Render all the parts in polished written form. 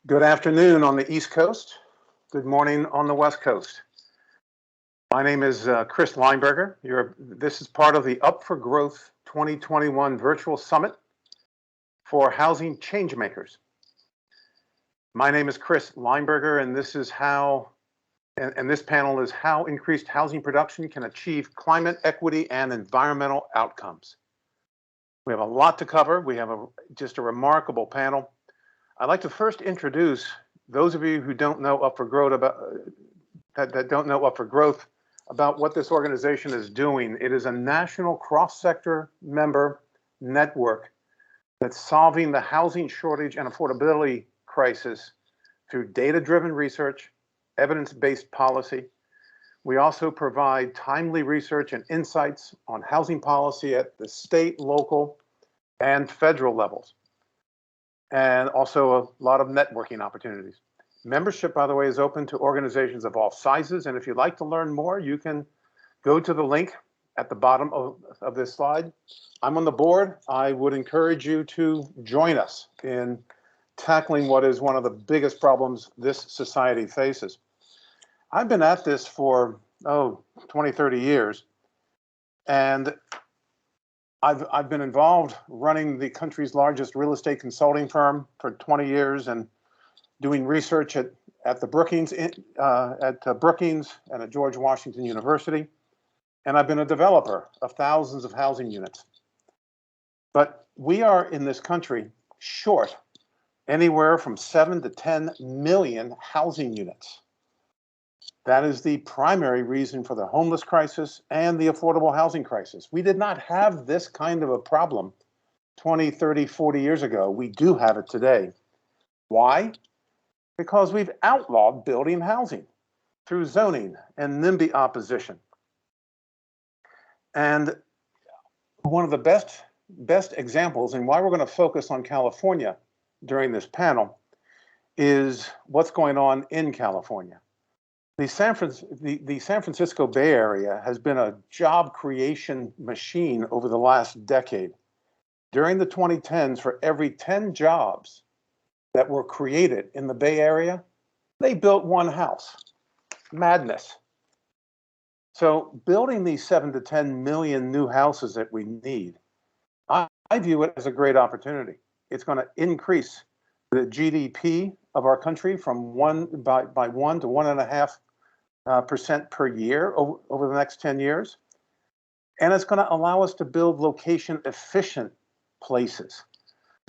Good afternoon on the East Coast. Good morning on the West Coast. My name is Chris Lineberger. This is part of the Up for Growth 2021 Virtual Summit for Housing Changemakers. My name is Chris Lineberger, and this is how, and this panel is how increased housing production can achieve climate equity and environmental outcomes. We have a lot to cover. We have just a remarkable panel. I'd like to first introduce those of you who don't know Up for Growth that don't know Up for Growth about what this organization is doing. It is a national cross-sector member network that's solving the housing shortage and affordability crisis through data-driven research, evidence-based policy. We also provide timely research and insights on housing policy at the state, local, and federal levels, and also a lot of networking opportunities. Membership, by the way, is open to organizations of all sizes, and if you'd like to learn more, you can go to the link at the bottom of this slide. I'm on the board. I would encourage you to join us in tackling what is one of the biggest problems this society faces. I've been at this for 20, 30 years, and I've been involved running the country's largest real estate consulting firm for 20 years and doing research at the Brookings and at George Washington University. And I've been a developer of thousands of housing units. But we are in this country short anywhere from 7 to 10 million housing units. That is the primary reason for the homeless crisis and the affordable housing crisis. We did not have this kind of a problem 20, 30, 40 years ago. We do have it today. Why? Because we've outlawed building housing through zoning and NIMBY opposition. And one of the best examples, and why we're going to focus on California during this panel, is what's going on in California. The San Francisco Bay Area has been a job creation machine over the last decade. During the 2010s, for every 10 jobs that were created in the Bay Area, they built one house. Madness. So building these 7 to 10 million new houses that we need, I view it as a great opportunity. It's going to increase the GDP of our country from 1 to 1.5% per year over the next 10 years. And it's going to allow us to build location efficient places,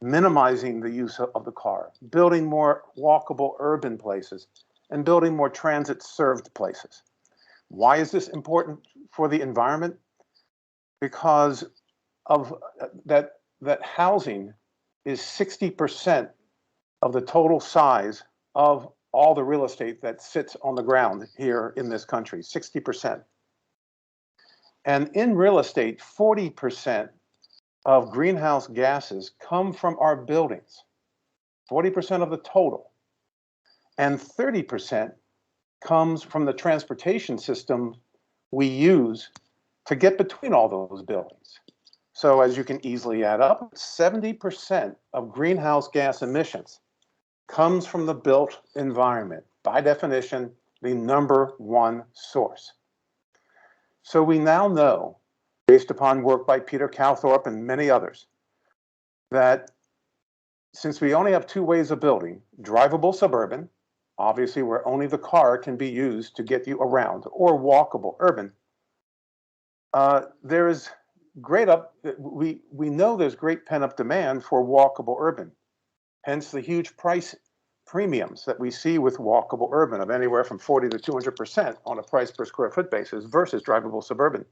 minimizing the use of the car, building more walkable urban places, and building more transit served places. Why is this important for the environment? Because of that housing is 60% of the total size of all the real estate that sits on the ground here in this country, 60%. And in real estate, 40% of greenhouse gases come from our buildings, 40% of the total. And 30% comes from the transportation system we use to get between all those buildings. So as you can easily add up, 70% of greenhouse gas emissions comes from the built environment. By definition, the #1 source. So we now know, based upon work by Peter Calthorpe and many others, that since we only have 2 ways of building, drivable suburban, obviously where only the car can be used to get you around, or walkable urban, there is we know there's great pent-up demand for walkable urban. Hence the huge price premiums that we see with walkable urban of anywhere from 40 to 200% on a price per square foot basis versus drivable suburban.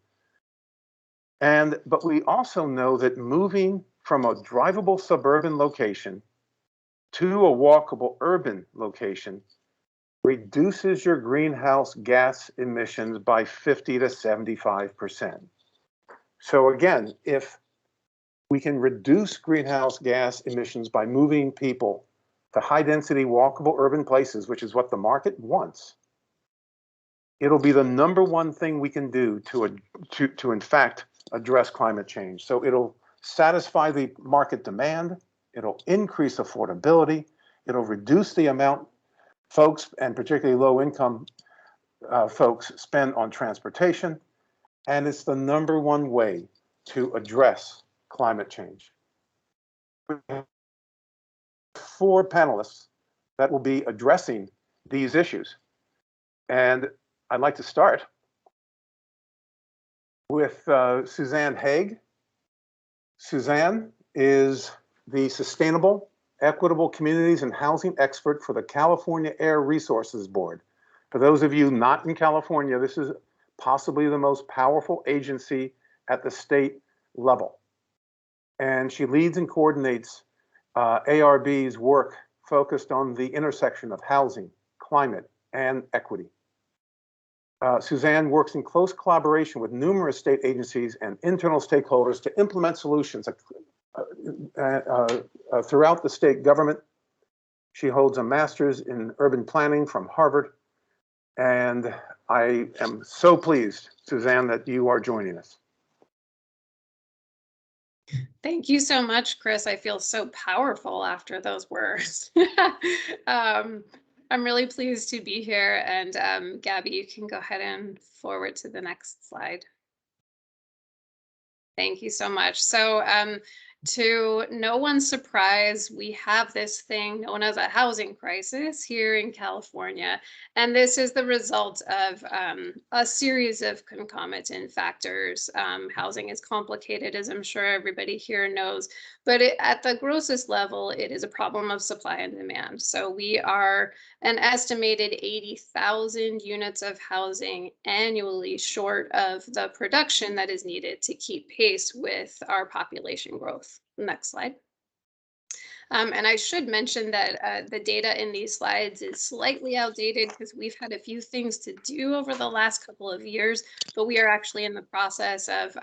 But we also know that moving from a drivable suburban location to a walkable urban location reduces your greenhouse gas emissions by 50 to 75%. So again, if we can reduce greenhouse gas emissions by moving people to high-density walkable urban places, which is what the market wants, it'll be the #1 thing we can do to in fact address climate change. So it'll satisfy the market demand, it'll increase affordability, It'll reduce the amount folks, and particularly low-income folks, spend on transportation. And it's the #1 way to address climate change. 4 panelists that will be addressing these issues. And I'd like to start with Suzanne Haig. Suzanne is the Sustainable, Equitable Communities and Housing Expert for the California Air Resources Board. For those of you not in California, this is possibly the most powerful agency at the state level. And she leads and coordinates ARB's work focused on the intersection of housing, climate, and equity. Suzanne works in close collaboration with numerous state agencies and internal stakeholders to implement solutions throughout the state government. She holds a master's in urban planning from Harvard. And I am so pleased, Suzanne, that you are joining us. Thank you so much, Chris. I feel so powerful after those words. I'm really pleased to be here. And Gabby, you can go ahead and forward to the next slide. Thank you so much. So to no one's surprise, we have this thing known as a housing crisis here in California. And this is the result of a series of concomitant factors. Housing is complicated, as I'm sure everybody here knows, but at the grossest level, it is a problem of supply and demand. So we are an estimated 80,000 units of housing annually short of the production that is needed to keep pace with our population growth. Next slide. And I should mention that the data in these slides is slightly outdated because we've had a few things to do over the last couple of years, but we are actually in the process of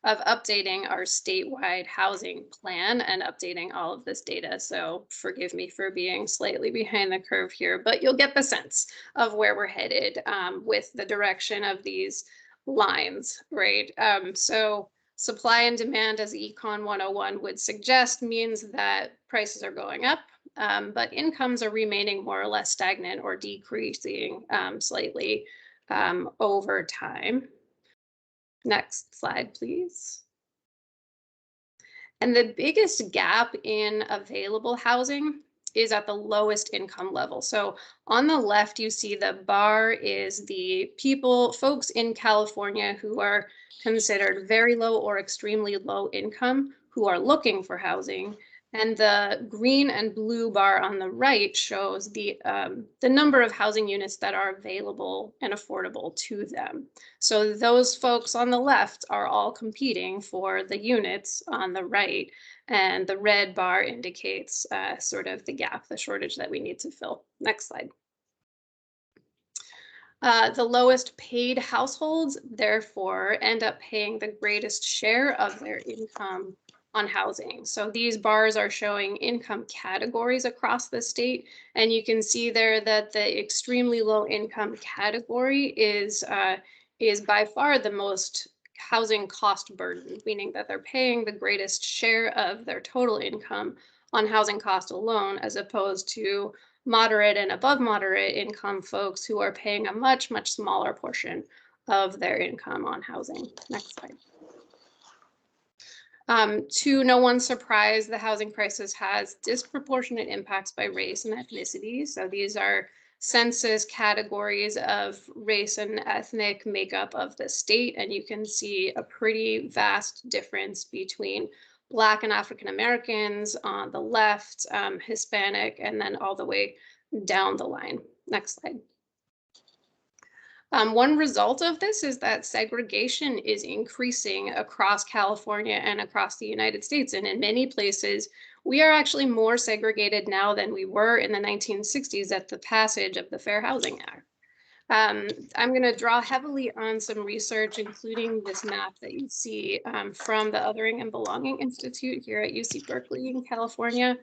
updating our statewide housing plan and updating all of this data. So forgive me for being slightly behind the curve here, but you'll get the sense of where we're headed with the direction of these lines, right? So supply and demand, as Econ 101 would suggest, means that prices are going up, but incomes are remaining more or less stagnant or decreasing slightly over time. Next slide, please. And the biggest gap in available housing is at the lowest income level. So on the left, you see the bar is the folks in California who are considered very low or extremely low income who are looking for housing. And the green and blue bar on the right shows the number of housing units that are available and affordable to them. So those folks on the left are all competing for the units on the right. And the red bar indicates sort of the gap, the shortage that we need to fill. Next slide. The lowest paid households, therefore, end up paying the greatest share of their income on housing. So these bars are showing income categories across the state. And you can see there that the extremely low income category is by far the most housing cost burden, meaning that they're paying the greatest share of their total income on housing cost alone, as opposed to moderate and above moderate income folks who are paying a much, much smaller portion of their income on housing. Next slide. To no one's surprise, the housing crisis has disproportionate impacts by race and ethnicity. So these are census categories of race and ethnic makeup of the state. And you can see a pretty vast difference between Black and African Americans on the left, Hispanic, and then all the way down the line. Next slide. One result of this is that segregation is increasing across California and across the United States. And in many places, we are actually more segregated now than we were in the 1960s at the passage of the Fair Housing Act. I'm going to draw heavily on some research, including this map that you see from the Othering and Belonging Institute here at UC Berkeley in California.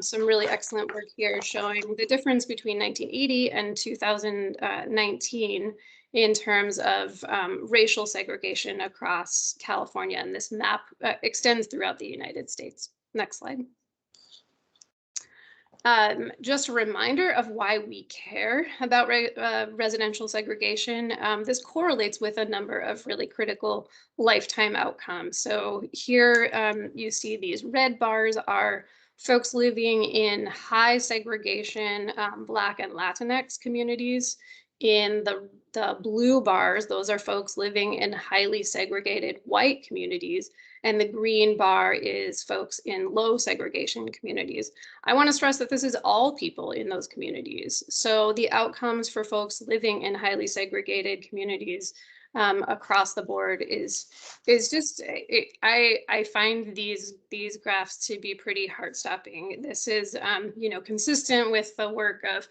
Some really excellent work here showing the difference between 1980 and 2019 in terms of racial segregation across California. And this map extends throughout the United States. Next slide. Just a reminder of why we care about residential segregation. This correlates with a number of really critical lifetime outcomes. So here you see these red bars are folks living in high segregation Black and Latinx communities. In the blue bars, those are folks living in highly segregated white communities. And the green bar is folks in low segregation communities. I want to stress that this is all people in those communities. So the outcomes for folks living in highly segregated communities across the board is just, I find these graphs to be pretty heart-stopping. This is consistent with the work of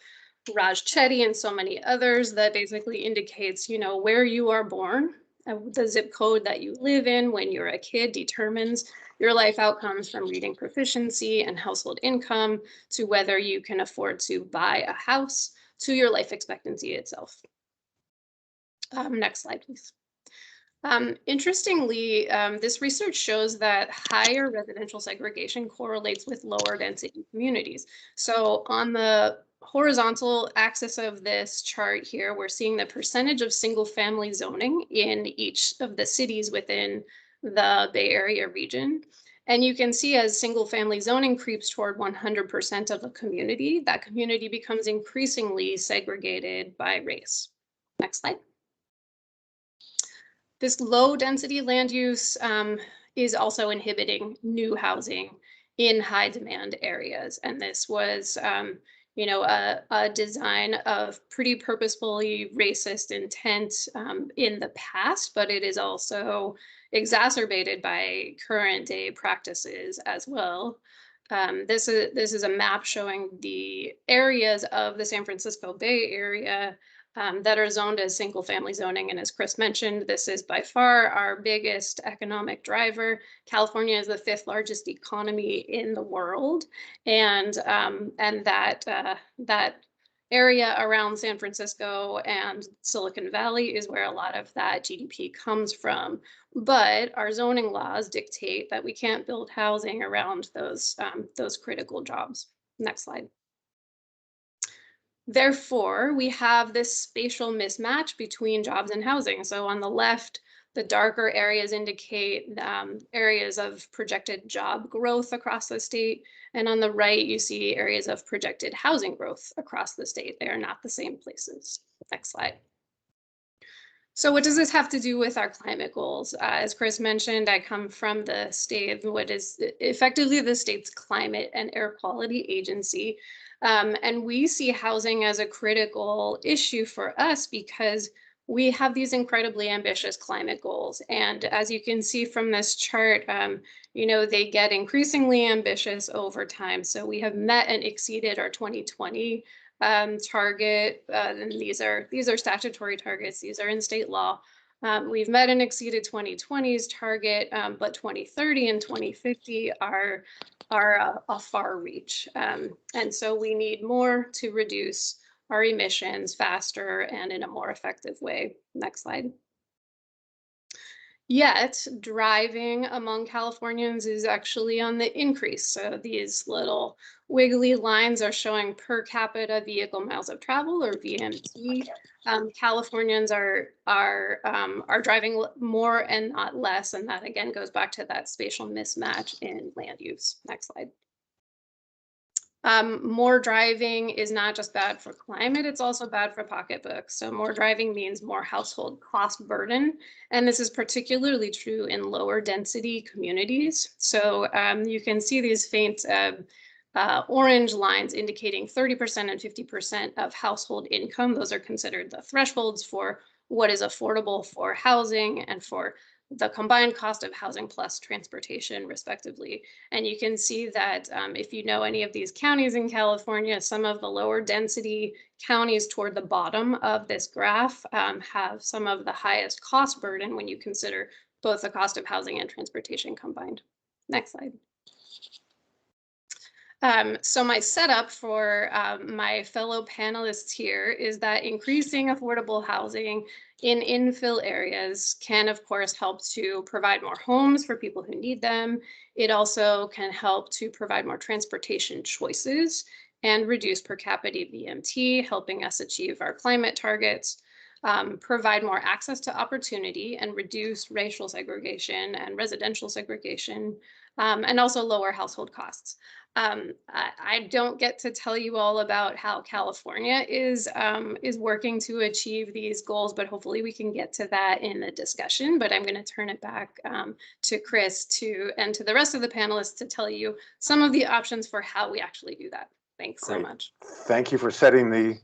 Raj Chetty and so many others that basically indicates where you are born. The zip code that you live in when you're a kid determines your life outcomes, from reading proficiency and household income to whether you can afford to buy a house to your life expectancy itself. Next slide, please. Interestingly, this research shows that higher residential segregation correlates with lower density communities. So on the horizontal axis of this chart here, we're seeing the percentage of single family zoning in each of the cities within the Bay Area region. And you can see as single family zoning creeps toward 100% of the community, that community becomes increasingly segregated by race. Next slide. This low density land use is also inhibiting new housing in high demand areas. And this was a design of pretty purposefully racist intent in the past, but it is also exacerbated by current day practices as well. This is a map showing the areas of the San Francisco Bay Area that are zoned as single family zoning. And as Chris mentioned, this is by far our biggest economic driver. California is the 5th largest economy in the world. And that area around San Francisco and Silicon Valley is where a lot of that GDP comes from. But our zoning laws dictate that we can't build housing around those critical jobs. Next slide. Therefore, we have this spatial mismatch between jobs and housing. So on the left, the darker areas indicate areas of projected job growth across the state. And on the right, you see areas of projected housing growth across the state. They are not the same places. Next slide. So what does this have to do with our climate goals? As Chris mentioned, I come from the state of what is effectively the state's climate and air quality agency. And we see housing as a critical issue for us because we have these incredibly ambitious climate goals. And as you can see from this chart, they get increasingly ambitious over time. So we have met and exceeded our 2020 target, and these are statutory targets. These are in state law. We've met and exceeded 2020's target, but 2030 and 2050 are a far reach. And so we need more to reduce our emissions faster and in a more effective way. Next slide. Yet driving among Californians is actually on the increase. So these little wiggly lines are showing per capita vehicle miles of travel, or VMT. Californians are driving more and not less, and that again goes back to that spatial mismatch in land use. Next slide. More driving is not just bad for climate, it's also bad for pocketbooks. So more driving means more household cost burden. And this is particularly true in lower density communities. So you can see these faint orange lines indicating 30% and 50% of household income. Those are considered the thresholds for what is affordable for housing and for the combined cost of housing plus transportation, respectively. And you can see that if you know any of these counties in California, some of the lower density counties toward the bottom of this graph have some of the highest cost burden when you consider both the cost of housing and transportation combined. Next slide. So my setup for my fellow panelists here is that increasing affordable housing in infill areas can, of course, help to provide more homes for people who need them. It also can help to provide more transportation choices and reduce per capita BMT, helping us achieve our climate targets, provide more access to opportunity and reduce racial segregation and residential segregation, and also lower household costs. I don't get to tell you all about how California is working to achieve these goals, but hopefully we can get to that in the discussion. But I'm going to turn it back to Chris and to the rest of the panelists to tell you some of the options for how we actually do that. Thanks so much. Thank you for setting the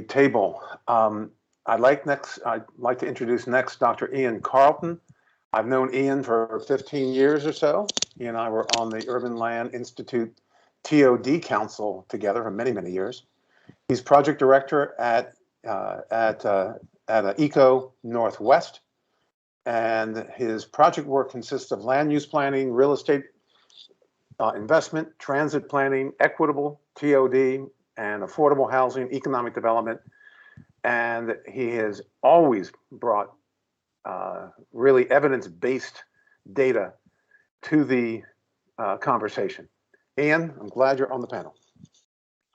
table. I'd like to introduce next Dr. Ian Carlton. I've known Ian for 15 years or so. He and I were on the Urban Land Institute TOD Council together for many, many years. He's project director at ECONorthwest, and his project work consists of land use planning, real estate investment, transit planning, equitable TOD, and affordable housing, economic development. And he has always brought really evidence-based data to the conversation. Ian, I'm glad you're on the panel.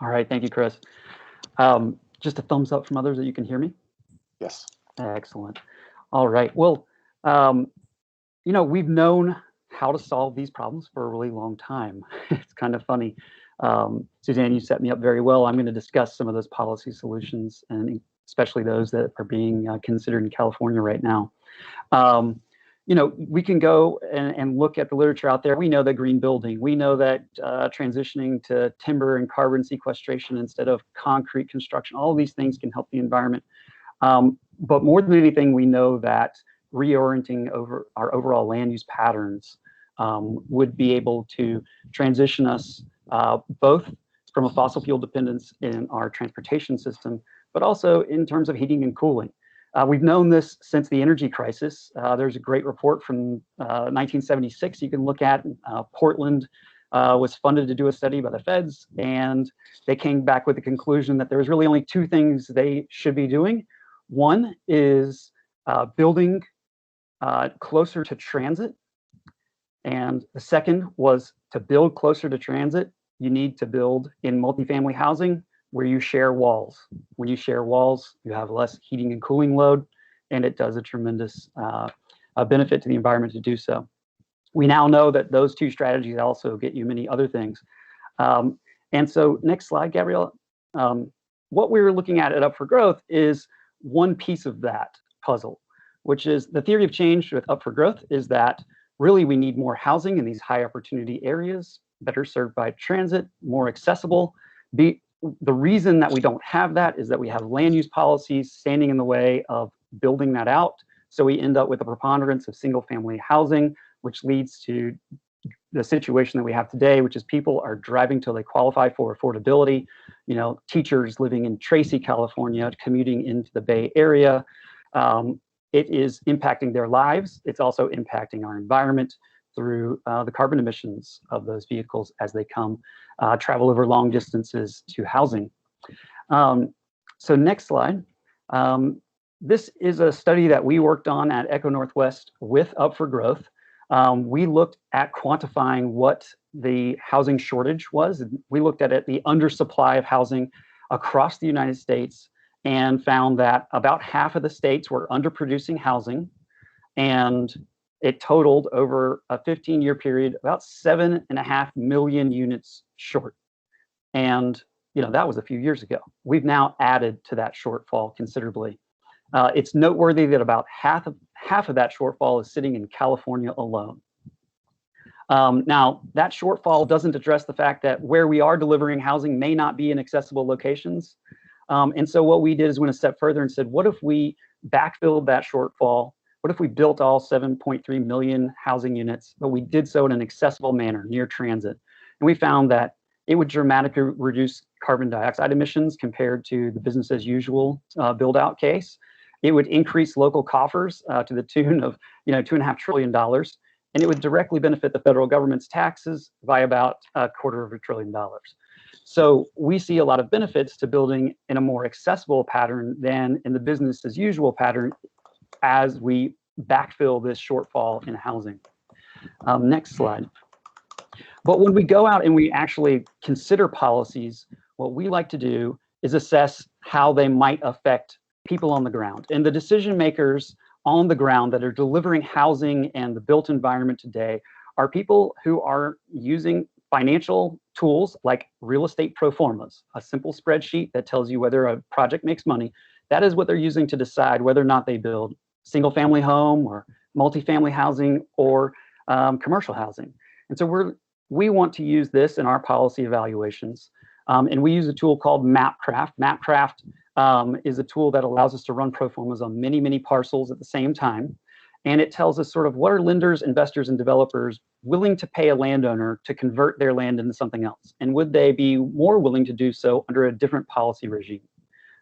All right, thank you, Chris. Just a thumbs up from others that you can hear me? Yes. Excellent. All right, well, we've known how to solve these problems for a really long time. It's kind of funny. Suzanne, you set me up very well. I'm going to discuss some of those policy solutions, and especially those that are being considered in California right now. We can go and look at the literature out there. We know that green building, we know that transitioning to timber and carbon sequestration instead of concrete construction, all of these things can help the environment. But more than anything, we know that reorienting over our overall land use patterns would be able to transition us both from a fossil fuel dependence in our transportation system, but also in terms of heating and cooling. We've known this since the energy crisis. There's a great report from 1976 you can look at. Portland was funded to do a study by the feds, and they came back with the conclusion that there was really only two things they should be doing. One is building closer to transit, and the second was to build closer to transit, you need to build in multifamily housing where you share walls. When you share walls, you have less heating and cooling load, and it does a tremendous benefit to the environment to do so. We now know that those two strategies also get you many other things. And so next slide, Gabrielle. What we were looking at Up for Growth is one piece of that puzzle, which is the theory of change with Up for Growth is that really we need more housing in these high opportunity areas, better served by transit, more accessible. The reason that we don't have that is that we have land use policies standing in the way of building that out. So we end up with a preponderance of single family housing, which leads to the situation that we have today, which is people are driving till they qualify for affordability. Teachers living in Tracy, California, commuting into the Bay Area. It is impacting their lives. It's also impacting our environment through the carbon emissions of those vehicles as they travel over long distances to housing. So next slide. This is a study that we worked on at ECONorthwest with Up for Growth. We looked at quantifying what the housing shortage was. We looked at the undersupply of housing across the United States and found that about half of the states were underproducing housing, and it totaled over a 15-year period about 7.5 million units short. And that was a few years ago. We've now added to that shortfall considerably. It's noteworthy that about half of that shortfall is sitting in California alone. Now, that shortfall doesn't address the fact that where we are delivering housing may not be in accessible locations. And so what we did is went a step further and said, what if we backfilled that shortfall? What if we built all 7.3 million housing units, but we did so in an accessible manner near transit? And we found that it would dramatically reduce carbon dioxide emissions compared to the business as usual build out case. It would increase local coffers to the tune of $2.5 trillion, and it would directly benefit the federal government's taxes by about $250 billion. So we see a lot of benefits to building in a more accessible pattern than in the business as usual pattern as we backfill this shortfall in housing. Next slide. But when we go out and we actually consider policies, what we like to do is assess how they might affect people on the ground. And the decision makers on the ground that are delivering housing and the built environment today are people who are using financial tools like real estate pro formas, a simple spreadsheet that tells you whether a project makes money. That is what they're using to decide whether or not they build single family home or multifamily housing or commercial housing. And so we want to use this in our policy evaluations. And we use a tool called Mapcraft. Mapcraft is a tool that allows us to run pro formas on many, many parcels at the same time. And it tells us sort of what are lenders, investors, and developers willing to pay a landowner to convert their land into something else? And would they be more willing to do so under a different policy regime?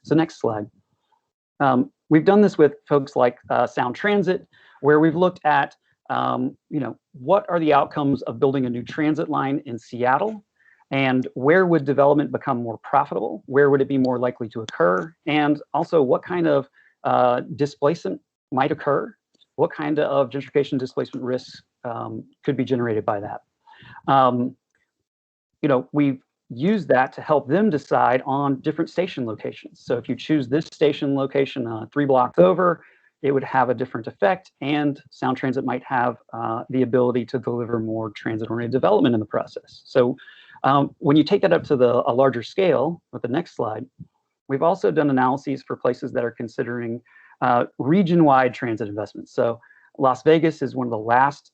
So next slide. We've done this with folks like Sound Transit, where we've looked at, what are the outcomes of building a new transit line in Seattle? And where would development become more profitable? Where would it be more likely to occur? And also, what kind of displacement might occur? What kind of gentrification displacement risks could be generated by that? We've used that to help them decide on different station locations. So if you choose this station location 3 blocks over, it would have a different effect, and Sound Transit might have the ability to deliver more transit-oriented development in the process. So when you take that up to a larger scale, with the next slide, we've also done analyses for places that are considering region-wide transit investments. So Las Vegas is one of the last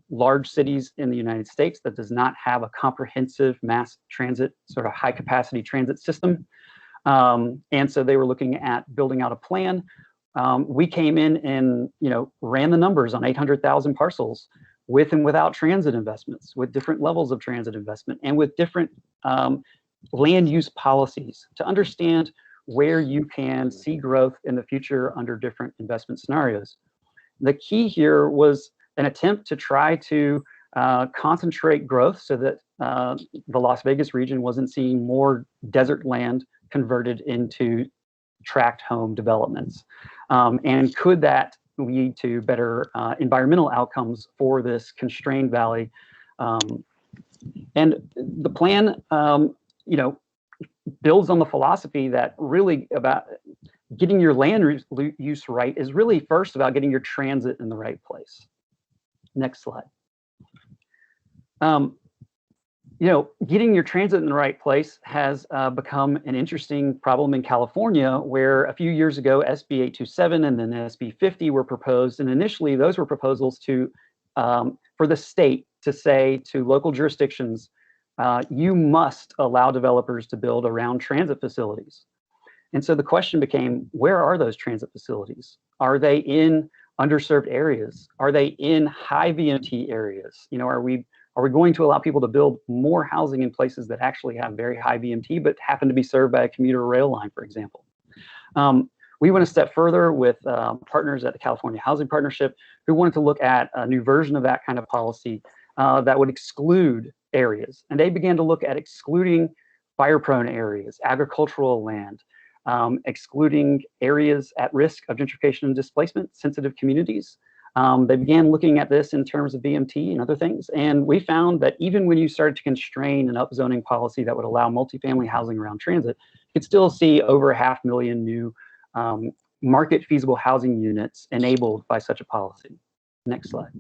large cities in the United States that does not have a comprehensive mass transit, sort of high-capacity transit system. And so they were looking at building out a plan. We came in and ran the numbers on 800,000 parcels with and without transit investments, with different levels of transit investment, and with different land use policies to understand where you can see growth in the future under different investment scenarios. The key here was an attempt to try to concentrate growth so that the Las Vegas region wasn't seeing more desert land converted into tract home developments. And could that lead to better environmental outcomes for this constrained valley? And the plan, builds on the philosophy that really about getting your land use right is really first about getting your transit in the right place. Next slide. Getting your transit in the right place has become an interesting problem in California, where a few years ago, SB 827 and then SB 50 were proposed. And initially, those were proposals for the state to say to local jurisdictions, you must allow developers to build around transit facilities. And so the question became, where are those transit facilities? Are they in underserved areas? Are they in high VMT areas? Are we going to allow people to build more housing in places that actually have very high VMT, but happen to be served by a commuter rail line, for example? We went a step further with partners at the California Housing Partnership who wanted to look at a new version of that kind of policy that would exclude areas. And they began to look at excluding fire-prone areas, agricultural land, excluding areas at risk of gentrification and displacement, sensitive communities. They began looking at this in terms of BMT and other things. And we found that even when you started to constrain an upzoning policy that would allow multifamily housing around transit, you could still see over 500,000 new market feasible housing units enabled by such a policy. Next slide.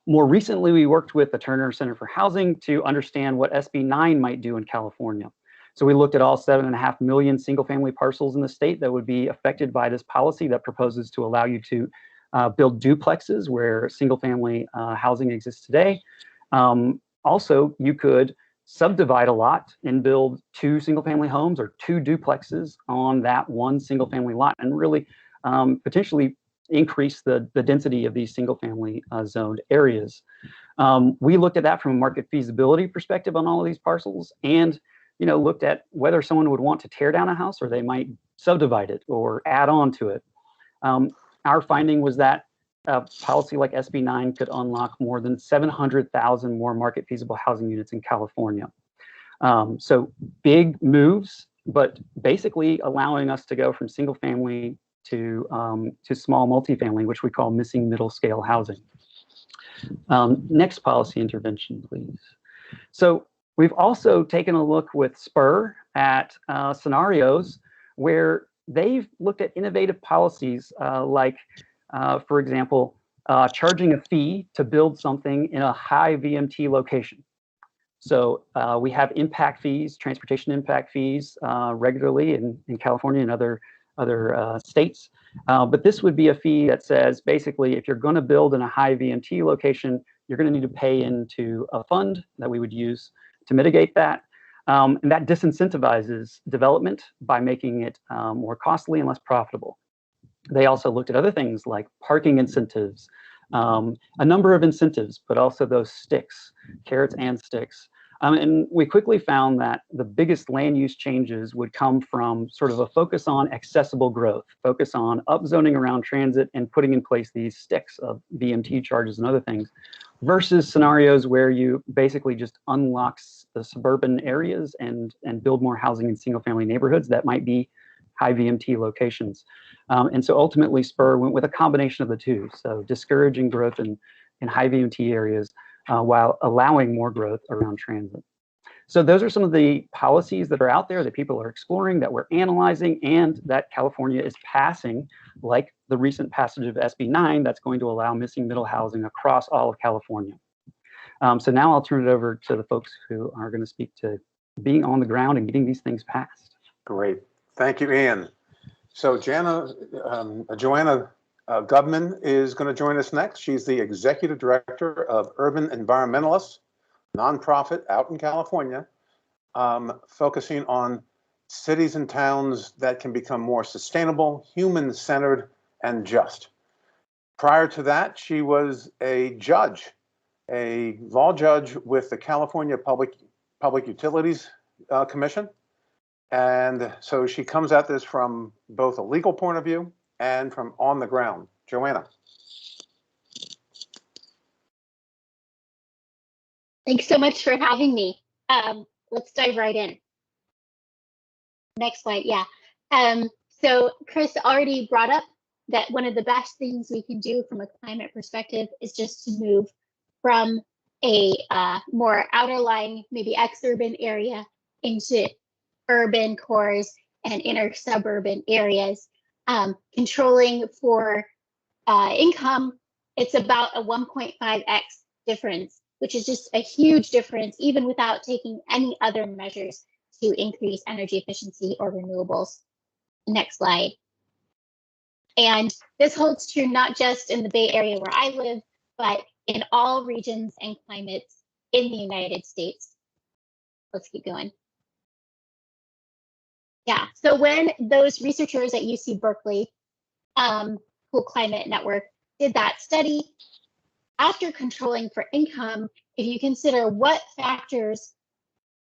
More recently, we worked with the Turner Center for Housing to understand what SB 9 might do in California. So we looked at all 7.5 million single-family parcels in the state that would be affected by this policy that proposes to allow you to build duplexes where single-family housing exists today. Also, you could subdivide a lot and build 2 single-family homes or 2 duplexes on that one single-family lot and really potentially increase the density of these single-family zoned areas. We looked at that from a market feasibility perspective on all of these parcels and looked at whether someone would want to tear down a house or they might subdivide it or add on to it. Our finding was that a policy like SB 9 could unlock more than 700,000 more market feasible housing units in California. So big moves, but basically allowing us to go from single family to small multifamily, which we call missing middle scale housing. Next policy intervention, please. So We've also taken a look with Spur at scenarios where they've looked at innovative policies like, for example, charging a fee to build something in a high VMT location. So we have impact fees, transportation impact fees regularly in California and other states. But this would be a fee that says, basically, if you're going to build in a high VMT location, you're going to need to pay into a fund that we would use to mitigate that. And that disincentivizes development by making it more costly and less profitable. They also looked at other things like parking incentives, a number of incentives, but also those sticks, carrots and sticks. And we quickly found that the biggest land use changes would come from sort of a focus on accessible growth, focus on upzoning around transit and putting in place these sticks of VMT charges and other things, versus scenarios where you basically just unlock the suburban areas and build more housing in single family neighborhoods that might be high VMT locations. And so ultimately Spur went with a combination of the two. So discouraging growth in high VMT areas while allowing more growth around transit. So those are some of the policies that are out there that people are exploring, that we're analyzing, and that California is passing, like the recent passage of SB 9 that's going to allow missing middle housing across all of California. So now I'll turn it over to the folks who are going to speak to being on the ground and getting these things passed. Great. Thank you, Ian. So Joanna Gubman is going to join us next. She's the Executive Director of Urban Environmentalists, nonprofit out in California, focusing on cities and towns that can become more sustainable, human-centered, and just. Prior to that, she was a judge, a law judge with the California Public Utilities Commission. And so she comes at this from both a legal point of view and from on the ground. Joanna. Thanks so much for having me. Let's dive right in. Next slide, yeah. So Chris already brought up that one of the best things we can do from a climate perspective is just to move from a more outer lying, maybe exurban area into urban cores and inner suburban areas. Controlling for income, it's about a 1.5x difference, which is just a huge difference, even without taking any other measures to increase energy efficiency or renewables. Next slide. And this holds true not just in the Bay Area where I live, but in all regions and climates in the United States. Let's keep going. Yeah, so when those researchers at UC Berkeley, Cool Climate Network, did that study, after controlling for income, if you consider what factors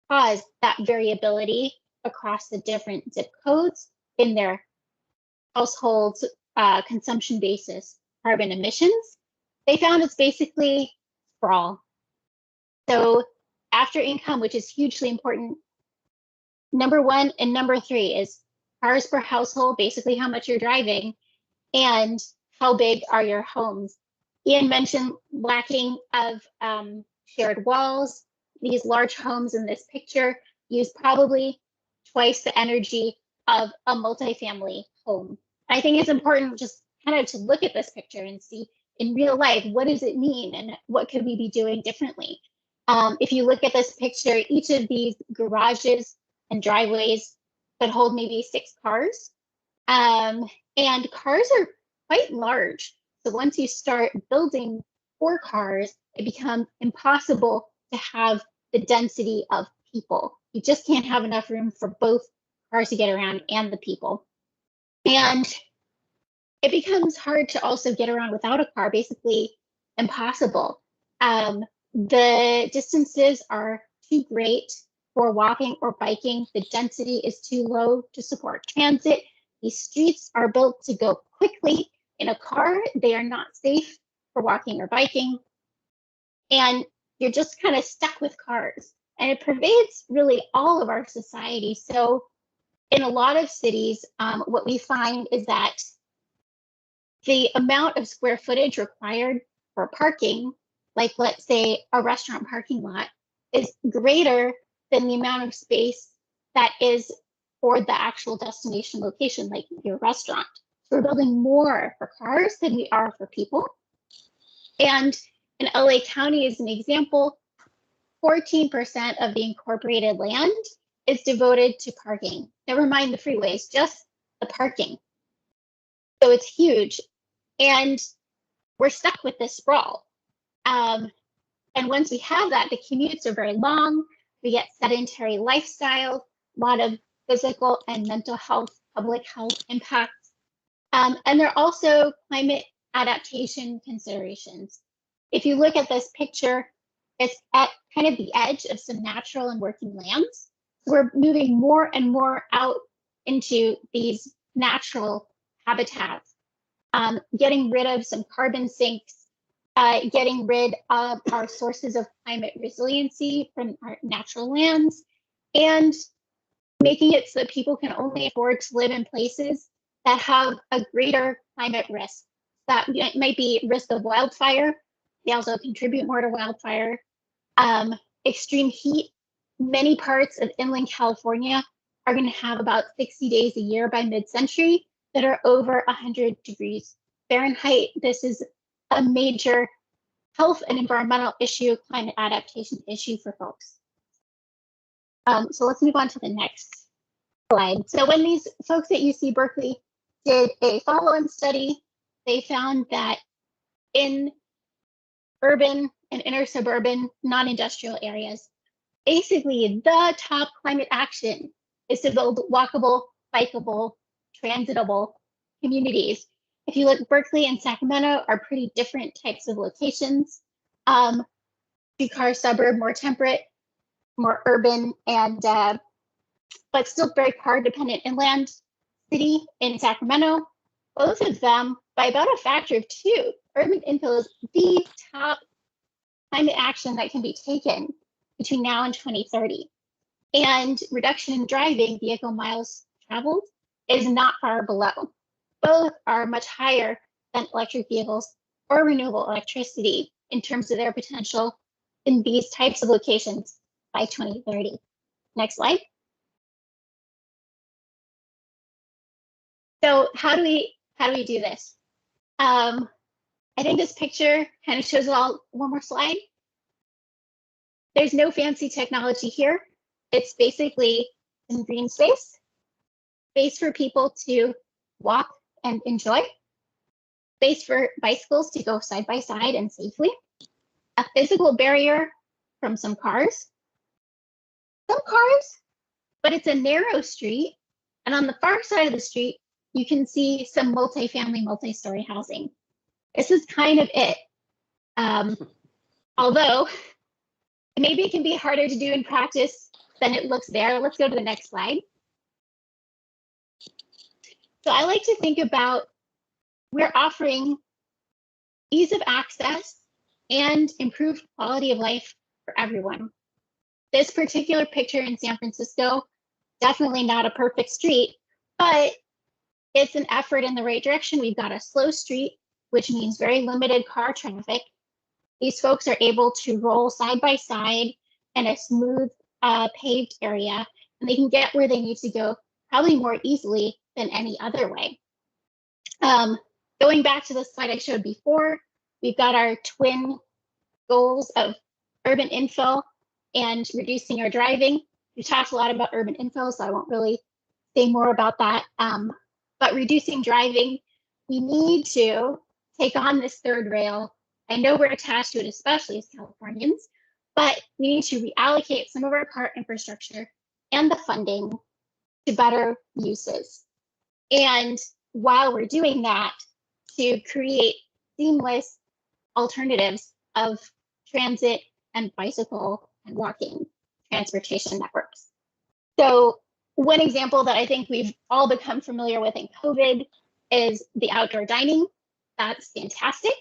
cause that variability across the different zip codes in their household consumption basis carbon emissions, they found it's basically sprawl. So after income, which is hugely important, number 1 and number 3 is cars per household, basically how much you're driving, and how big are your homes. Ian mentioned lacking of shared walls. These large homes in this picture use probably twice the energy of a multifamily home. I think it's important just kind of to look at this picture and see in real life, what does it mean and what could we be doing differently? If you look at this picture, each of these garages and driveways could hold maybe 6 cars. And cars are quite large. So once you start building 4 cars, it becomes impossible to have the density of people. You just can't have enough room for both cars to get around and the people. And it becomes hard to also get around without a car, basically impossible. The distances are too great for walking or biking. The density is too low to support transit. These streets are built to go quickly. In a car, they are not safe for walking or biking. And you're just kind of stuck with cars. And it pervades really all of our society. So in a lot of cities, what we find is that the amount of square footage required for parking, like let's say a restaurant parking lot, is greater than the amount of space that is for the actual destination location, like your restaurant. So we're building more for cars than we are for people. And in LA County, as an example, 14% of the incorporated land is devoted to parking. Never mind the freeways, just the parking. So it's huge. And we're stuck with this sprawl. And once we have that, the commutes are very long. We get sedentary lifestyle, a lot of physical and mental health, public health impacts. And there are also climate adaptation considerations. If you look at this picture, it's at kind of the edge of some natural and working lands. So we're moving more and more out into these natural habitats, getting rid of some carbon sinks, getting rid of our sources of climate resiliency from our natural lands, and making it so that people can only afford to live in places that have a greater climate risk. That might be risk of wildfire. They also contribute more to wildfire. Extreme heat. Many parts of inland California are going to have about 60 days a year by mid-century that are over 100 degrees Fahrenheit. This is a major health and environmental issue, climate adaptation issue for folks. So let's move on to the next slide. So when these folks at UC Berkeley did a follow-on study, they found that in urban and inner suburban non-industrial areas, basically the top climate action is to build walkable, bikeable, transitable communities. If you look, Berkeley and Sacramento are pretty different types of locations. Two-car suburb, more temperate, more urban, and but still very car-dependent inland city in Sacramento. Both of them, by about a factor of 2, urban infill is the top climate action that can be taken between now and 2030. And reduction in driving, vehicle miles traveled, is not far below. Both are much higher than electric vehicles or renewable electricity in terms of their potential in these types of locations by 2030. Next slide. So how do we do this? I think this picture kind of shows it all. One more slide. There's no fancy technology here. It's basically some green space for people to walk and enjoy, space for bicycles to go side by side and safely, a physical barrier from some cars, but it's a narrow street. And on the far side of the street, you can see some multifamily, multi-story housing. This is kind of it. Although maybe it can be harder to do in practice than it looks there. Let's go to the next slide. So I like to think about, we're offering ease of access and improved quality of life for everyone. This particular picture in San Francisco, definitely not a perfect street, but it's an effort in the right direction. We've got a slow street, which means very limited car traffic. These folks are able to roll side by side in a smooth paved area, and they can get where they need to go probably more easily than any other way. Going back to the slide I showed before, we've got our twin goals of urban infill and reducing our driving. We talked a lot about urban infill, so I won't really say more about that. But reducing driving, we need to take on this third rail. I know we're attached to it, especially as Californians, but we need to reallocate some of our car infrastructure and the funding to better uses. And while we're doing that, to create seamless alternatives of transit and bicycle and walking transportation networks. So one example that I think we've all become familiar with in COVID is the outdoor dining. That's fantastic.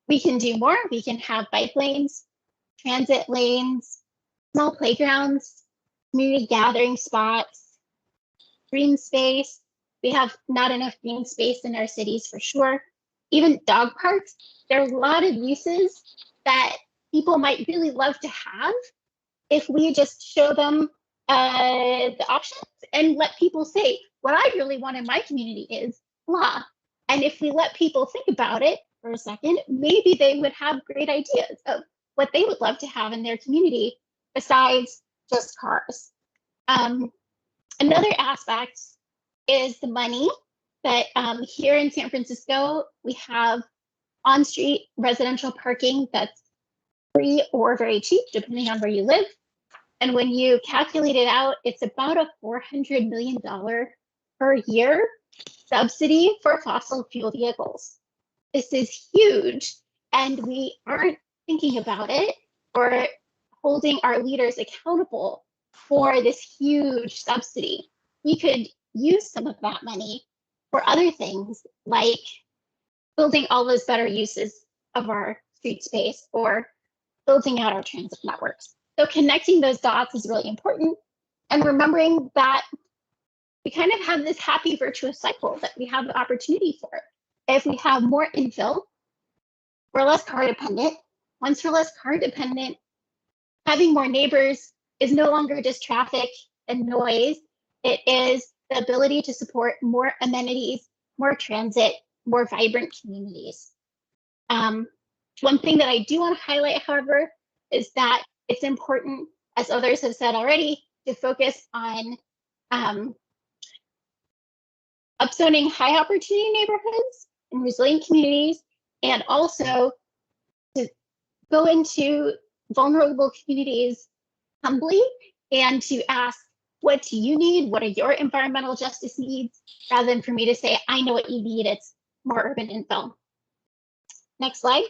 We can do more. We can have bike lanes, transit lanes, small playgrounds, community gathering spots, green space. We have not enough green space in our cities for sure. Even dog parks. There are a lot of uses that people might really love to have if we just show them the options and let people say, what I really want in my community is blah. And if we let people think about it for a second, maybe they would have great ideas of what they would love to have in their community besides just cars. Another aspect is the money that here in San Francisco, we have on-street residential parking that's free or very cheap, depending on where you live. And when you calculate it out, it's about a $400 million per year subsidy for fossil fuel vehicles. This is huge, and we aren't thinking about it or holding our leaders accountable for this huge subsidy. We could use some of that money for other things like building all those better uses of our street space or building out our transit networks. So connecting those dots is really important, and remembering that we kind of have this happy virtuous cycle that we have the opportunity for. If we have more infill, we're less car dependent. Once we're less car dependent, having more neighbors is no longer just traffic and noise. It is the ability to support more amenities, more transit, more vibrant communities. One thing that I do want to highlight, however, is that it's important, as others have said already, to focus on upzoning high opportunity neighborhoods and resilient communities, and also to go into vulnerable communities humbly and to ask, what do you need? What are your environmental justice needs? Rather than for me to say, I know what you need, it's more urban infill. Next slide.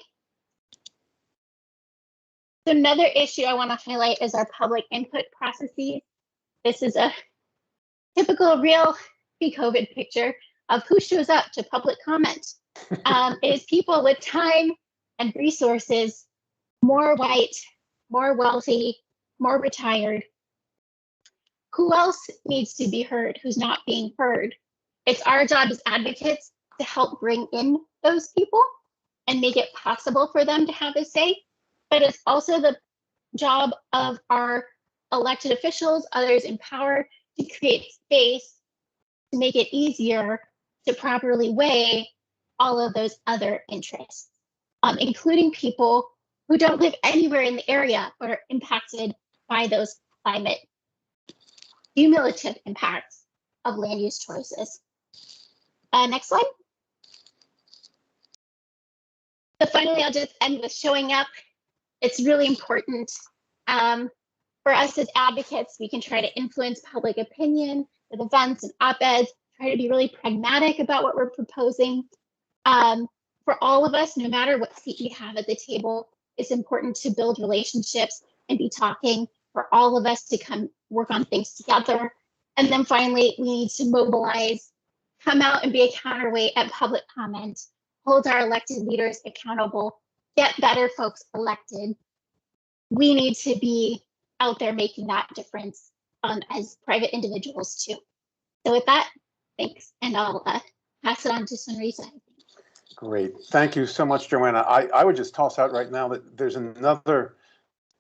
So another issue I want to highlight is our public input processes. This is a typical real pre-COVID picture of who shows up to public comment. It is people with time and resources, more white, more wealthy, more retired. Who else needs to be heard who's not being heard? It's our job as advocates to help bring in those people and make it possible for them to have a say. But it's also the job of our elected officials, others in power, to create space to make it easier to properly weigh all of those other interests, including people who don't live anywhere in the area but are impacted by those climate cumulative impacts of land use choices. Next slide. So finally, I'll just end with showing up. It's really important for us as advocates. We can try to influence public opinion with events and op-eds, try to be really pragmatic about what we're proposing. For all of us, no matter what seat we have at the table, it's important to build relationships and be talking, for all of us to come work on things together. And then finally, we need to mobilize, come out and be a counterweight at public comment, hold our elected leaders accountable, get better folks elected. We need to be out there making that difference as private individuals too. So with that, thanks, and I'll pass it on to Sonrisa. Great. Thank you so much, Joanna. I would just toss out right now that there's another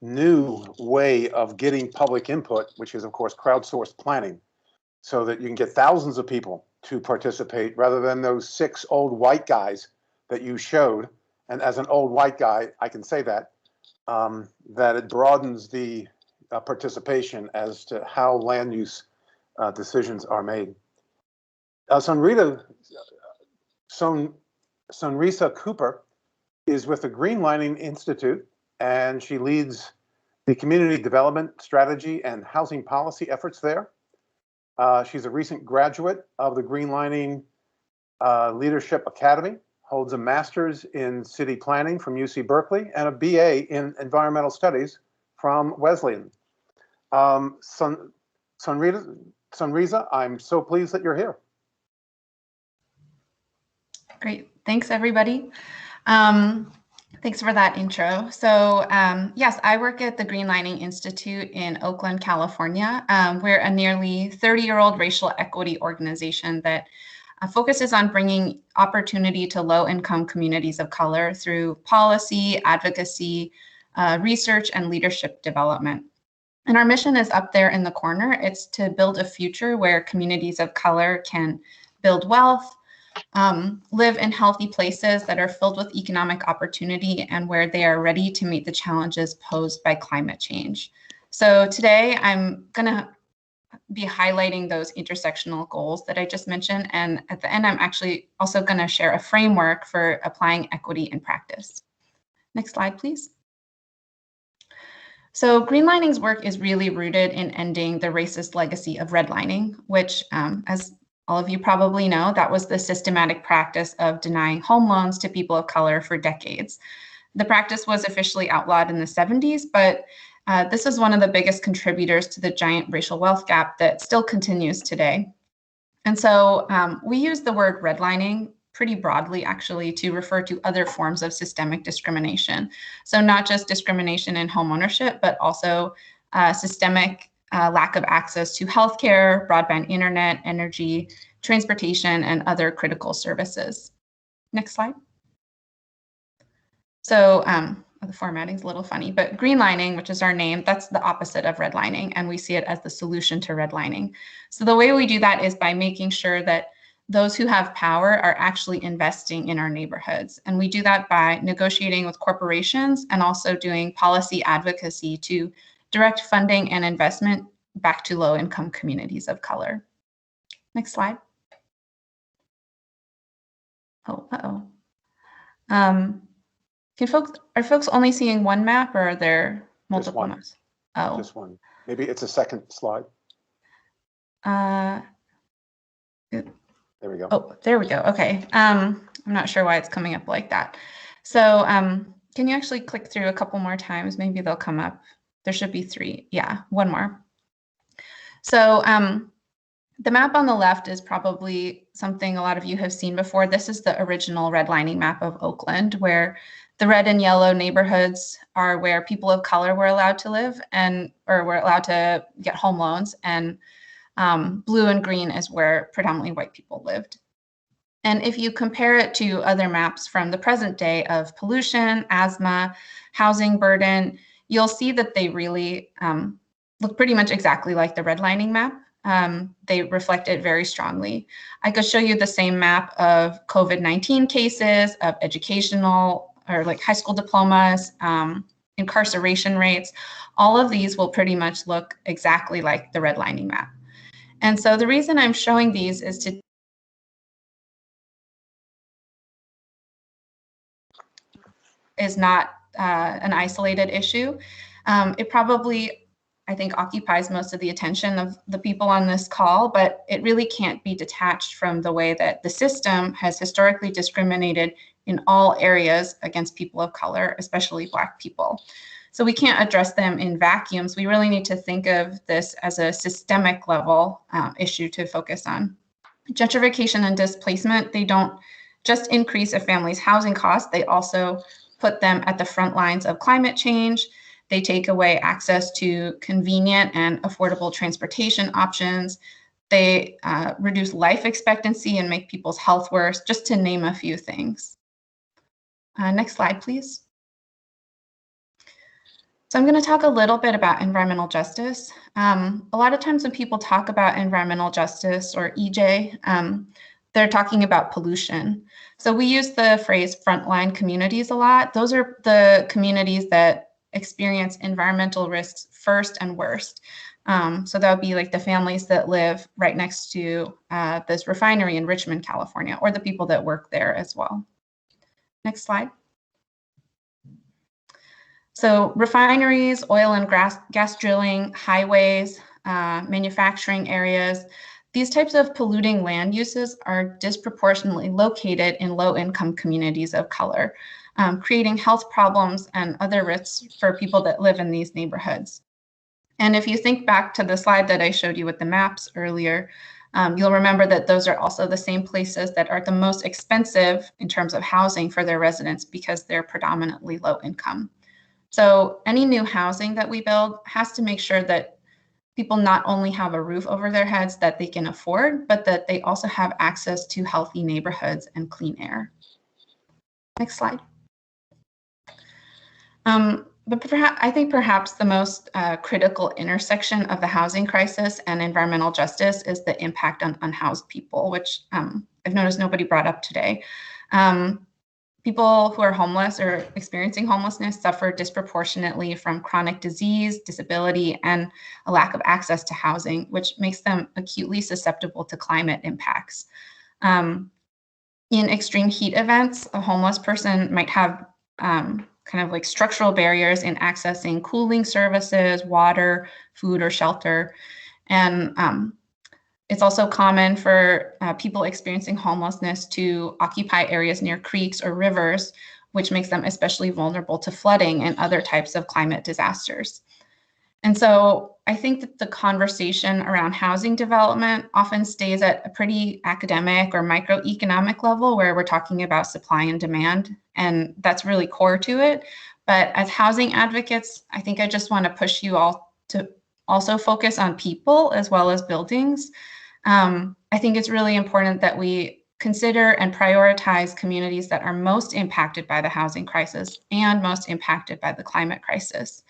new way of getting public input, which is, of course, crowdsourced planning, so that you can get thousands of people to participate rather than those 6 old white guys that you showed. And as an old white guy, I can say that, that it broadens the participation as to how land use decisions are made. Sonrisa Cooper is with the Greenlining Institute, and she leads the community development strategy and housing policy efforts there. She's a recent graduate of the Greenlining Leadership Academy, holds a master's in city planning from UC Berkeley and a BA in environmental studies from Wesleyan. Sonrisa, I'm so pleased that you're here. Great. Thanks, everybody. Thanks for that intro. So yes, I work at the Greenlining Institute in Oakland, California. We're a nearly 30-year-old racial equity organization that focuses on bringing opportunity to low-income communities of color through policy, advocacy, research, and leadership development. And our mission is up there in the corner. It's to build a future where communities of color can build wealth, live in healthy places that are filled with economic opportunity, and where they are ready to meet the challenges posed by climate change. So today I'm going to be highlighting those intersectional goals that I just mentioned. And at the end, I'm actually also going to share a framework for applying equity in practice. Next slide, please. So Greenlining's work is really rooted in ending the racist legacy of redlining, which, as all of you probably know, that was the systematic practice of denying home loans to people of color for decades. The practice was officially outlawed in the 70s, but this is one of the biggest contributors to the giant racial wealth gap that still continues today. And so we use the word redlining pretty broadly, actually, to refer to other forms of systemic discrimination. So not just discrimination in home ownership, but also systemic lack of access to healthcare, broadband internet, energy, transportation, and other critical services. Next slide. So the formatting's a little funny, but greenlining, which is our name, that's the opposite of redlining, and we see it as the solution to redlining. So the way we do that is by making sure that those who have power are actually investing in our neighborhoods. And we do that by negotiating with corporations and also doing policy advocacy to direct funding and investment back to low-income communities of color. Next slide. Oh, are folks only seeing one map, or are there multiple maps? Oh, just one. Maybe it's a second slide. There we go. Oh, there we go. Okay. I'm not sure why it's coming up like that. So can you actually click through a couple more times? Maybe they'll come up. There should be 3. Yeah, one more. So the map on the left is probably something a lot of you have seen before. This is the original redlining map of Oakland, where the red and yellow neighborhoods are where people of color were allowed to live or were allowed to get home loans, and blue and green is where predominantly white people lived. And if you compare it to other maps from the present day of pollution, asthma, housing burden, you'll see that they really look pretty much exactly like the redlining map. They reflect it very strongly. I could show you the same map of COVID-19 cases, of educational or like high school diplomas, incarceration rates. All of these will pretty much look exactly like the redlining map. And so the reason I'm showing these is not an isolated issue. It probably, I think, occupies most of the attention of the people on this call, but it really can't be detached from the way that the system has historically discriminated in all areas against people of color, especially Black people. So we can't address them in vacuums. We really need to think of this as a systemic level issue to focus on. Gentrification and displacement, they don't just increase a family's housing costs, they also put them at the front lines of climate change. They take away access to convenient and affordable transportation options. They reduce life expectancy and make people's health worse, just to name a few things. Next slide, please. So I'm going to talk a little bit about environmental justice. A lot of times when people talk about environmental justice or EJ, they're talking about pollution. So we use the phrase frontline communities a lot. Those are the communities that experience environmental risks first and worst. So that would be like the families that live right next to this refinery in Richmond, California, or the people that work there as well. Next slide. So refineries, oil and gas drilling, highways, manufacturing areas, these types of polluting land uses are disproportionately located in low-income communities of color, creating health problems and other risks for people that live in these neighborhoods. And if you think back to the slide that I showed you with the maps earlier, you'll remember that those are also the same places that are the most expensive in terms of housing for their residents because they're predominantly low income. So any new housing that we build has to make sure that people not only have a roof over their heads that they can afford, but that they also have access to healthy neighborhoods and clean air. Next slide. But I think perhaps the most critical intersection of the housing crisis and environmental justice is the impact on unhoused people, which I've noticed nobody brought up today. People who are homeless or experiencing homelessness suffer disproportionately from chronic disease, disability, and a lack of access to housing, which makes them acutely susceptible to climate impacts. In extreme heat events, a homeless person might have kind of like structural barriers in accessing cooling services, water, food, or shelter. And it's also common for people experiencing homelessness to occupy areas near creeks or rivers, which makes them especially vulnerable to flooding and other types of climate disasters. And so I think that the conversation around housing development often stays at a pretty academic or microeconomic level where we're talking about supply and demand, and that's really core to it. But as housing advocates, I think I just want to push you all to also focus on people as well as buildings. I think it's really important that we consider and prioritize communities that are most impacted by the housing crisis and most impacted by the climate crisis.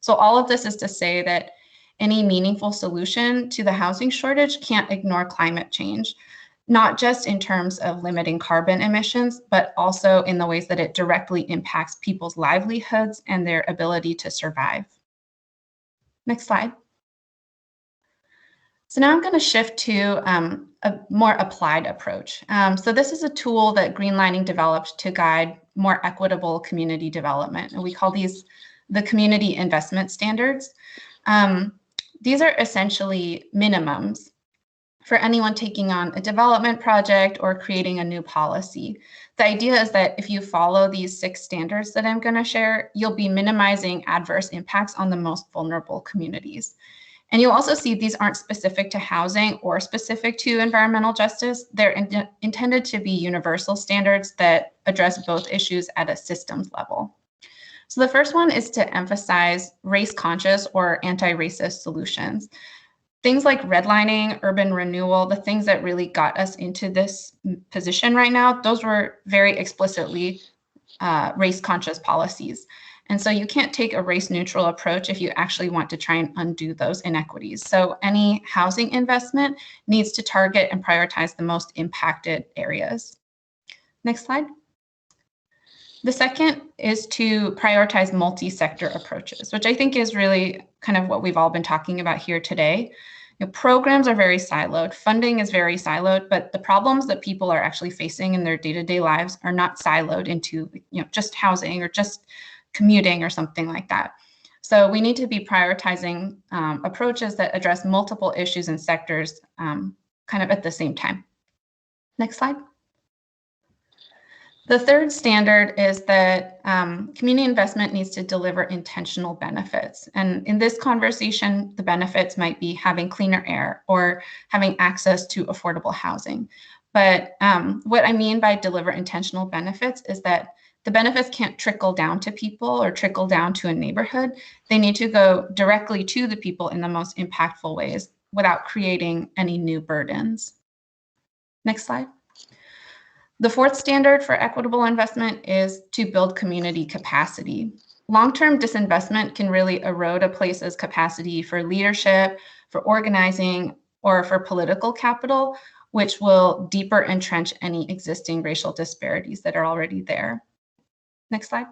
So all of this is to say that any meaningful solution to the housing shortage can't ignore climate change, not just in terms of limiting carbon emissions, but also in the ways that it directly impacts people's livelihoods and their ability to survive. Next slide. So now I'm going to shift to a more applied approach. So this is a tool that Greenlining developed to guide more equitable community development, and we call these the community investment standards. These are essentially minimums for anyone taking on a development project or creating a new policy. The idea is that if you follow these 6 standards that I'm going to share, you'll be minimizing adverse impacts on the most vulnerable communities. And you'll also see these aren't specific to housing or specific to environmental justice. They're intended to be universal standards that address both issues at a systems level. So the first one is to emphasize race-conscious or anti-racist solutions. Things like redlining, urban renewal, the things that really got us into this position right now, those were very explicitly race-conscious policies. And so you can't take a race-neutral approach if you actually want to try and undo those inequities. So any housing investment needs to target and prioritize the most impacted areas. Next slide. The second is to prioritize multi-sector approaches, which I think is really kind of what we've all been talking about here today. Programs are very siloed, funding is very siloed, but the problems that people are actually facing in their day-to-day lives are not siloed into just housing or just commuting or something like that. So we need to be prioritizing approaches that address multiple issues and sectors kind of at the same time. Next slide. The third standard is that community investment needs to deliver intentional benefits. And in this conversation, the benefits might be having cleaner air or having access to affordable housing. But what I mean by deliver intentional benefits is that the benefits can't trickle down to people or trickle down to a neighborhood. They need to go directly to the people in the most impactful ways without creating any new burdens. Next slide. The fourth standard for equitable investment is to build community capacity. Long-term disinvestment can really erode a place's capacity for leadership, for organizing, or for political capital, which will deeper entrench any existing racial disparities that are already there. Next slide.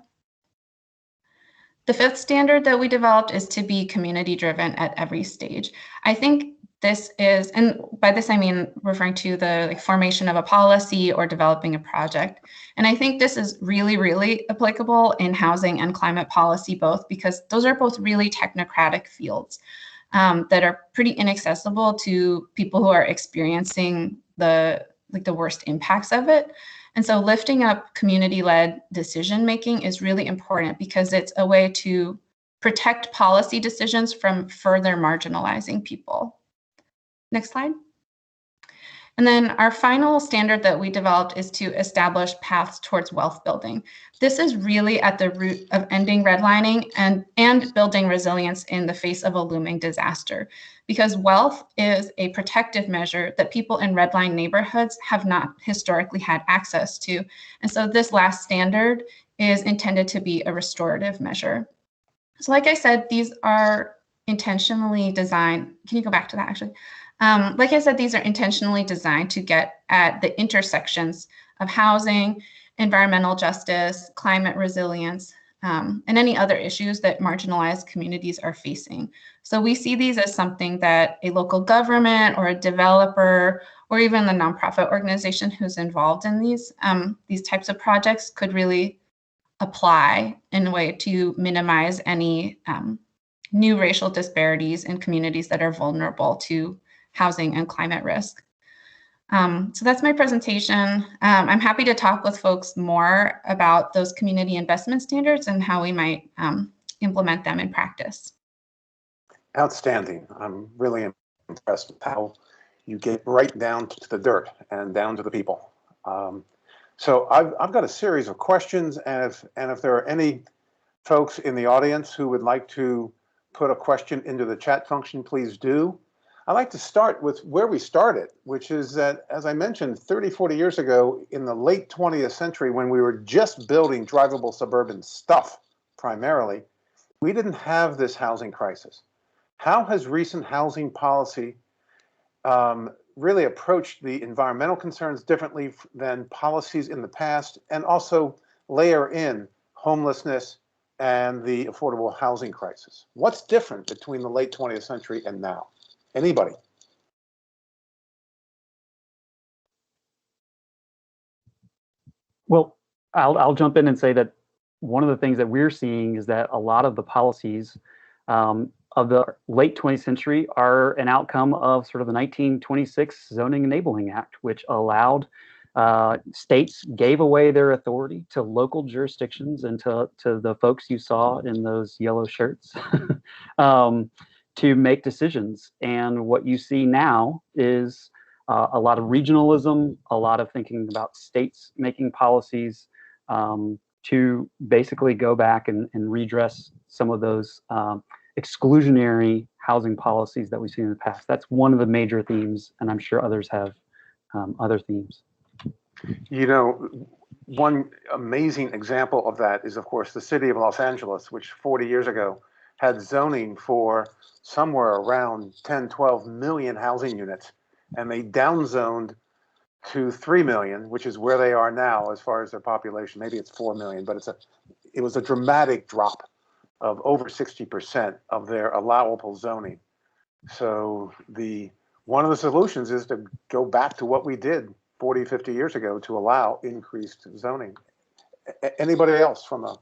The fifth standard that we developed is to be community-driven at every stage. I think this is, and by this I mean referring to the formation of a policy or developing a project. And I think this is really, really applicable in housing and climate policy both, because those are both really technocratic fields that are pretty inaccessible to people who are experiencing the worst impacts of it. And so lifting up community-led decision-making is really important because it's a way to protect policy decisions from further marginalizing people. Next slide. And then our final standard that we developed is to establish paths towards wealth building. This is really at the root of ending redlining and building resilience in the face of a looming disaster, because wealth is a protective measure that people in redline neighborhoods have not historically had access to. And so this last standard is intended to be a restorative measure. So like I said, these are intentionally designed. Can you go back to that actually? Like I said, these are intentionally designed to get at the intersections of housing, environmental justice, climate resilience, and any other issues that marginalized communities are facing. So we see these as something that a local government or a developer or even the nonprofit organization who's involved in these types of projects could really apply in a way to minimize any new racial disparities in communities that are vulnerable to housing and climate risk. So that's my presentation. I'm happy to talk with folks more about those community investment standards and how we might implement them in practice. Outstanding. I'm really impressed with how you get right down to the dirt and down to the people. So I've got a series of questions, and if there are any folks in the audience who would like to put a question into the chat function, please do. I'd like to start with where we started, which is that, as I mentioned, 30, 40 years ago, in the late 20th century, when we were just building drivable suburban stuff primarily, we didn't have this housing crisis. How has recent housing policy really approached the environmental concerns differently than policies in the past, and also layer in homelessness and the affordable housing crisis? What's different between the late 20th century and now? Anybody? Well, I'll jump in and say that one of the things that we're seeing is that a lot of the policies of the late 20th century are an outcome of sort of the 1926 Zoning Enabling Act, which allowed states gave away their authority to local jurisdictions and to the folks you saw in those yellow shirts to make decisions. And what you see now is a lot of regionalism, a lot of thinking about states making policies to basically go back and redress some of those exclusionary housing policies that we've seen in the past. That's one of the major themes, and I'm sure others have other themes. You know, one amazing example of that is, of course, the city of Los Angeles, which 40 years ago had zoning for somewhere around 10, 12 million housing units, and they downzoned to 3 million, which is where they are now as far as their population. Maybe it's 4 million, but it was a dramatic drop of over 60% of their allowable zoning. So one of the solutions is to go back to what we did 40, 50 years ago to allow increased zoning. Anybody else from a...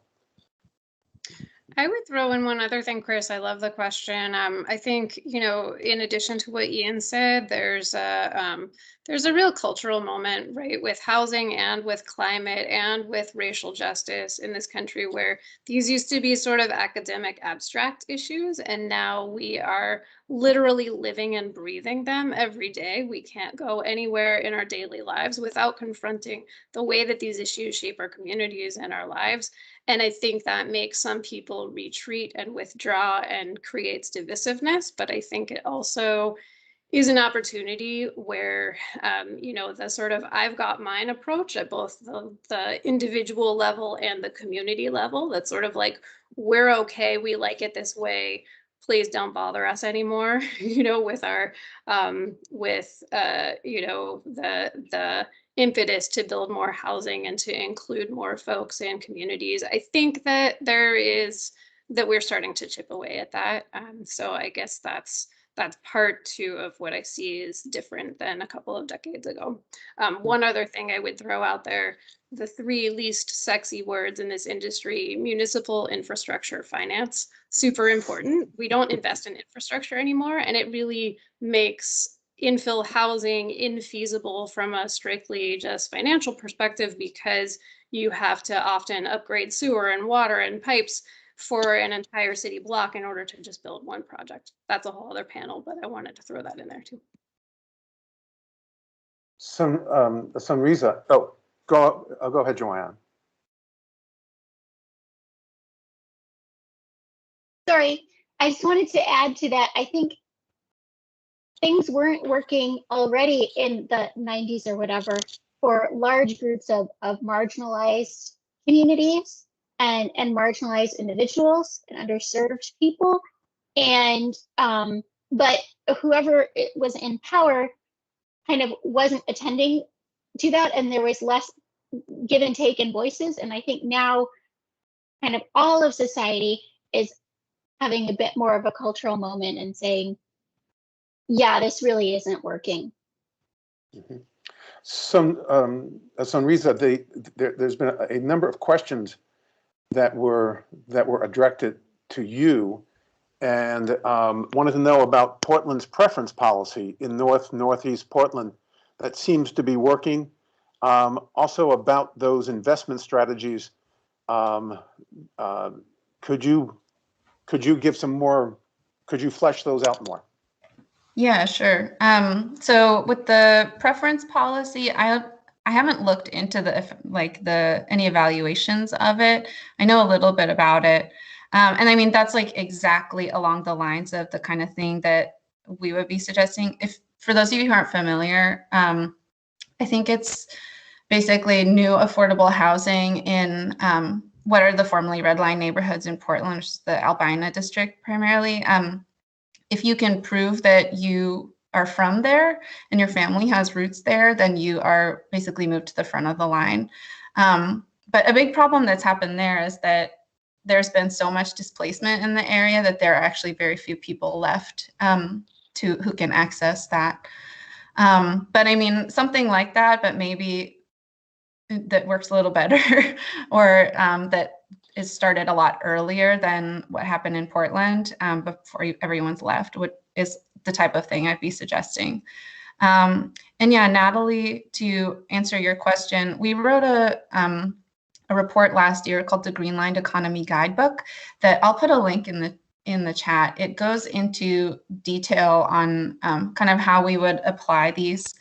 I would throw in one other thing, Chris. I love the question. I think, you know, in addition to what Ian said, there's a real cultural moment, right, with housing and with climate and with racial justice in this country, where these used to be sort of academic abstract issues, and now we are literally living and breathing them every day. We can't go anywhere in our daily lives without confronting the way that these issues shape our communities and our lives. And I think that makes some people retreat and withdraw and creates divisiveness. But I think it also is an opportunity where, you know, the sort of I've got mine approach at both the individual level and the community level, that's sort of like, we're okay, we like it this way, please don't bother us anymore, you know, with our, you know, the impetus to build more housing and to include more folks and communities. I think that we're starting to chip away at that. So I guess that's part two of what I see is different than a couple of decades ago. One other thing I would throw out there, the three least sexy words in this industry: municipal infrastructure finance, super important. We don't invest in infrastructure anymore, and it really makes infill housing infeasible from a strictly just financial perspective, because you have to often upgrade sewer and water and pipes for an entire city block in order to just build one project. That's a whole other panel, but I wanted to throw that in there too. Sonrisa, go ahead, Joanna. Sorry, I just wanted to add to that. I think things weren't working already in the 90s or whatever for large groups of marginalized communities. and marginalized individuals and underserved people. And but whoever was in power kind of wasn't attending to that, and there was less give and take in voices. And I think now kind of all of society is having a bit more of a cultural moment and saying, yeah, this really isn't working. Mm-hmm. Sonrisa, there's been a number of questions that were directed to you, and wanted to know about Portland's preference policy in Northeast Portland that seems to be working. Also about those investment strategies. Could you give some more? Could you flesh those out more? Yeah, sure. So with the preference policy, I haven't looked into any evaluations of it. I know a little bit about it. And I mean, that's like exactly along the lines of the kind of thing that we would be suggesting. If for those of you who aren't familiar, I think it's basically new affordable housing in what are the formerly red line neighborhoods in Portland, which is the Albina district primarily. If you can prove that you are from there and your family has roots there, then you are basically moved to the front of the line. But a big problem that's happened there is that there's been so much displacement in the area that there are actually very few people left who can access that. But I mean, something like that, but maybe that works a little better or that is started a lot earlier than what happened in Portland before everyone's left, is the type of thing I'd be suggesting. And yeah, Natalie, to answer your question, we wrote a report last year called the Greenlined Economy Guidebook that I'll put a link in the chat. It goes into detail on kind of how we would apply these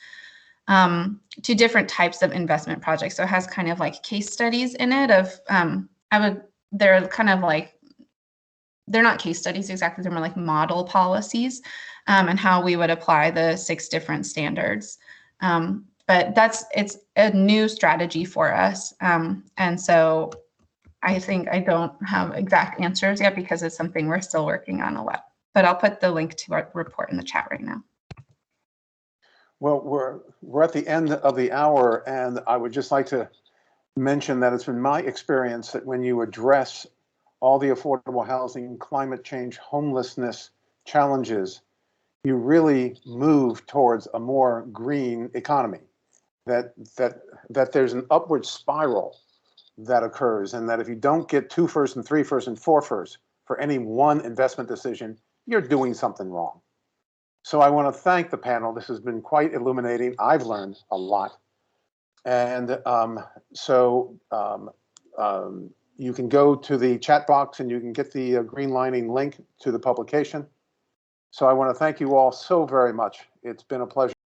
to different types of investment projects. So it has kind of like case studies in it of they're kind of like, they're not case studies exactly, they're more like model policies and how we would apply the 6 different standards. But it's a new strategy for us. And so I think I don't have exact answers yet because it's something we're still working on a lot. But I'll put the link to our report in the chat right now. Well, we're at the end of the hour, and I would just like to mention that it's been my experience that when you address all the affordable housing, climate change, homelessness challenges, you really move towards a more green economy. That there's an upward spiral that occurs, and that if you don't get 2 first and 3 first and 4 first for any one investment decision, you're doing something wrong. So I want to thank the panel. This has been quite illuminating. I've learned a lot. And you can go to the chat box and you can get the Greenlining link to the publication. So I want to thank you all so very much. It's been a pleasure.